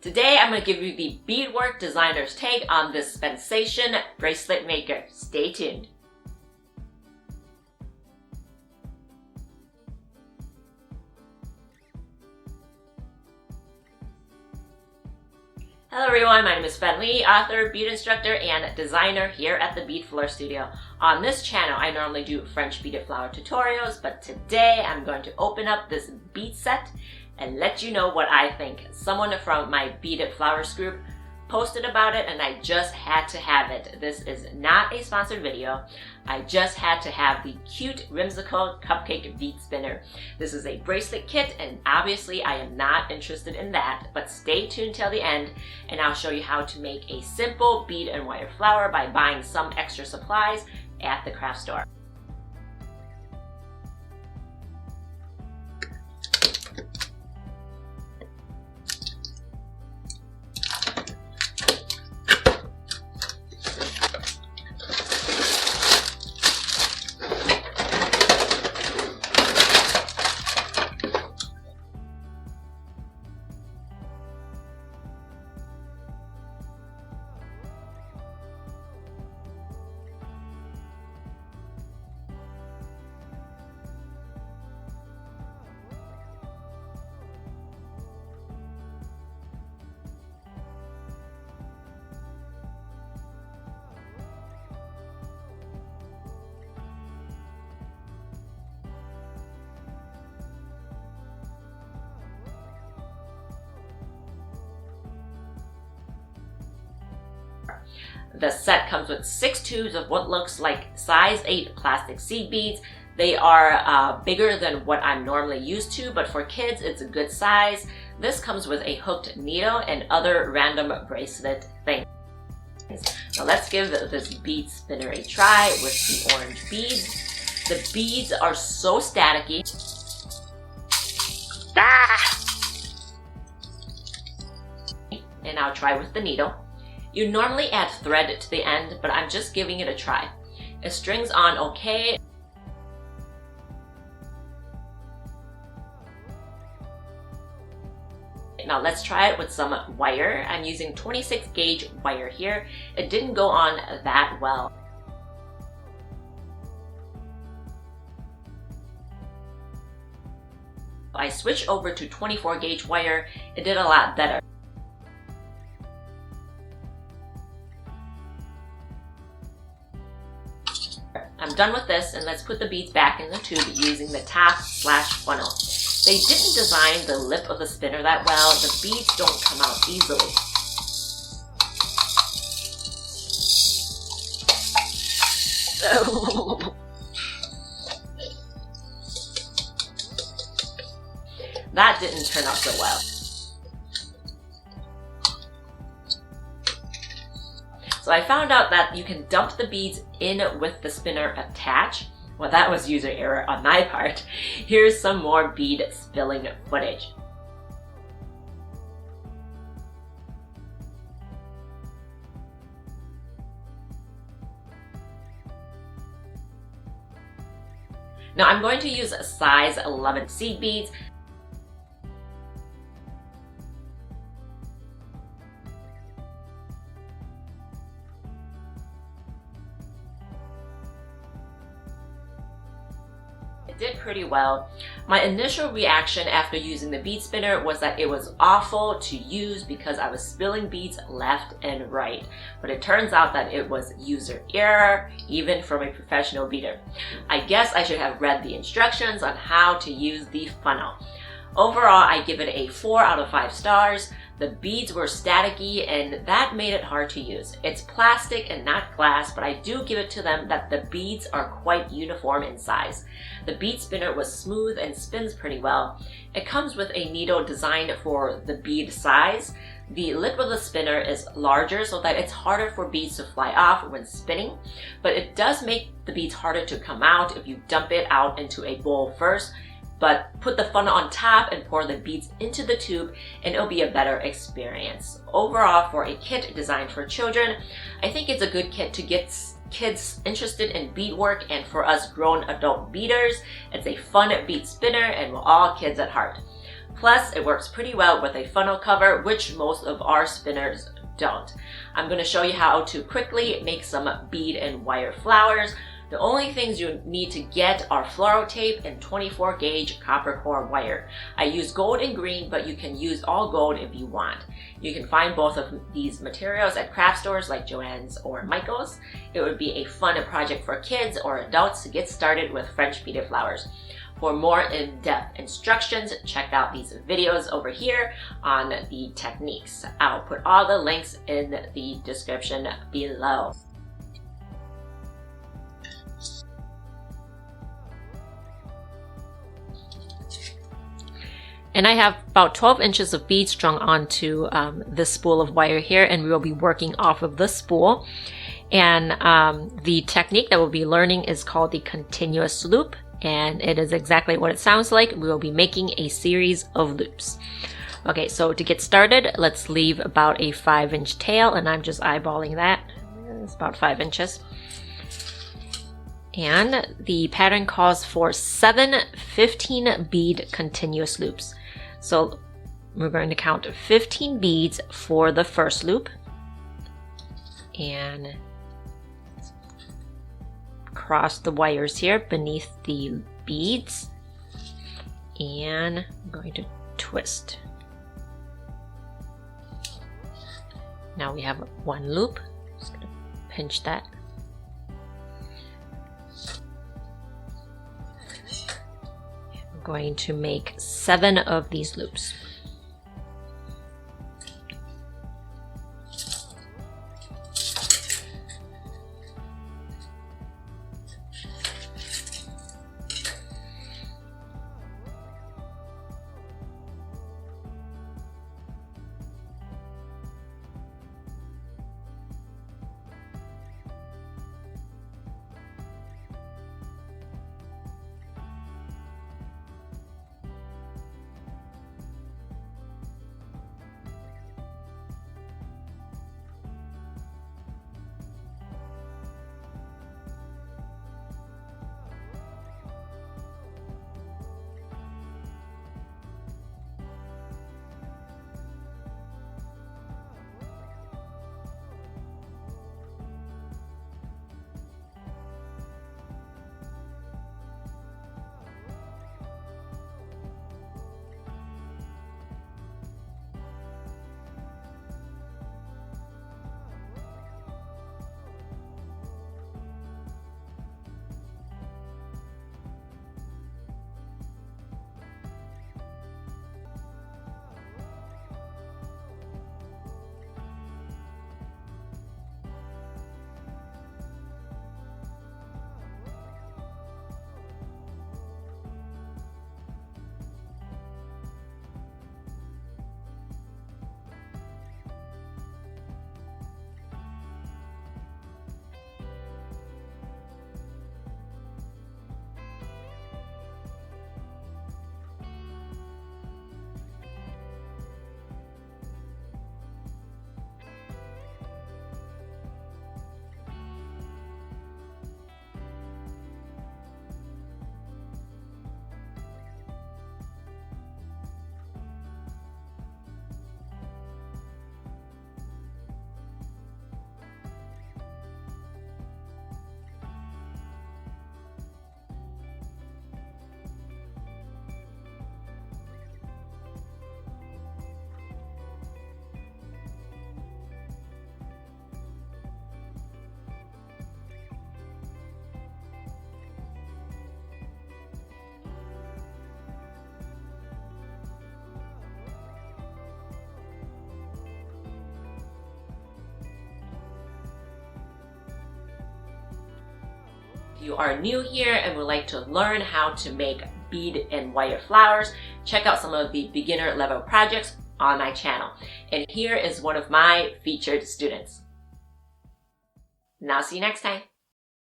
Today I'm going to give you the Beadwork designer's take on this Spinsational bracelet maker. Stay tuned. Hello everyone, my name is Fen Lee, author, bead instructor, and designer here at the Bead Flora studio. On this channel, I normally do French beaded flower tutorials, but today I'm going to open up this bead set and let you know what I think. Someone from my Beaded Flowers group posted about it and I just had to have it. This is not a sponsored video. I just had to have the cute whimsical cupcake bead spinner. This is a bracelet kit and obviously I am not interested in that, but stay tuned till the end and I'll show you how to make a simple bead and wire flower by buying some extra supplies at the craft store. The set comes with 6 tubes of what looks like size 8 plastic seed beads. They are bigger than what I'm normally used to, but for kids it's a good size. This comes with a hooked needle and other random bracelet things. Now let's give this bead spinner a try with the orange beads. The beads are so staticky. And I'll try with the needle. You normally add thread to the end, but I'm just giving it a try. It strings on okay. Now let's try it with some wire. I'm using 26 gauge wire here. It didn't go on that well. I switched over to 24 gauge wire. It did a lot better. I'm done with this and let's put the beads back in the tube using the top/funnel. They didn't design the lip of the spinner that well. The beads don't come out easily. That didn't turn out so well. So I found out that you can dump the beads in with the spinner attached. Well, that was user error on my part. Here's some more bead spilling footage. Now I'm going to use size 11 seed beads. Did pretty well. My initial reaction after using the bead spinner was that it was awful to use because I was spilling beads left and right. But it turns out that it was user error, even from a professional beader. I guess I should have read the instructions on how to use the funnel. Overall, I give it a 4 out of 5 stars. The beads were staticky and that made it hard to use. It's plastic and not glass, but I do give it to them that the beads are quite uniform in size. The bead spinner was smooth and spins pretty well. It comes with a needle designed for the bead size. The lip of the spinner is larger so that it's harder for beads to fly off when spinning, but it does make the beads harder to come out if you dump it out into a bowl first. But put the funnel on top and pour the beads into the tube and it'll be a better experience. Overall, for a kit designed for children, I think it's a good kit to get kids interested in beadwork, and for us grown adult beaders, it's a fun bead spinner and we're all kids at heart. Plus, it works pretty well with a funnel cover, which most of our spinners don't. I'm going to show you how to quickly make some bead and wire flowers. The only things you need to get are fluoro tape and 24 gauge copper core wire. I use gold and green, but you can use all gold if you want. You can find both of these materials at craft stores like Joann's or Michael's. It would be a fun project for kids or adults to get started with French beaded flowers. For more in-depth instructions, check out these videos over here on the techniques. I'll put all the links in the description below. And I have about 12 inches of bead strung onto this spool of wire here, and we will be working off of the spool. And the technique that we'll be learning is called the continuous loop, and it is exactly what it sounds like. We will be making a series of loops. Okay, so to get started, let's leave about a 5-inch tail, and I'm just eyeballing that. It's about 5 inches. And the pattern calls for 7 15 bead continuous loops. So we're going to count 15 beads for the first loop and cross the wires here beneath the beads, and I'm going to twist. Now we have one loop. Just going to pinch that. Going to make 7 of these loops. If you are new here and would like to learn how to make bead and wire flowers, check out some of the beginner level projects on my channel. And here is one of my featured students. Now see you next time.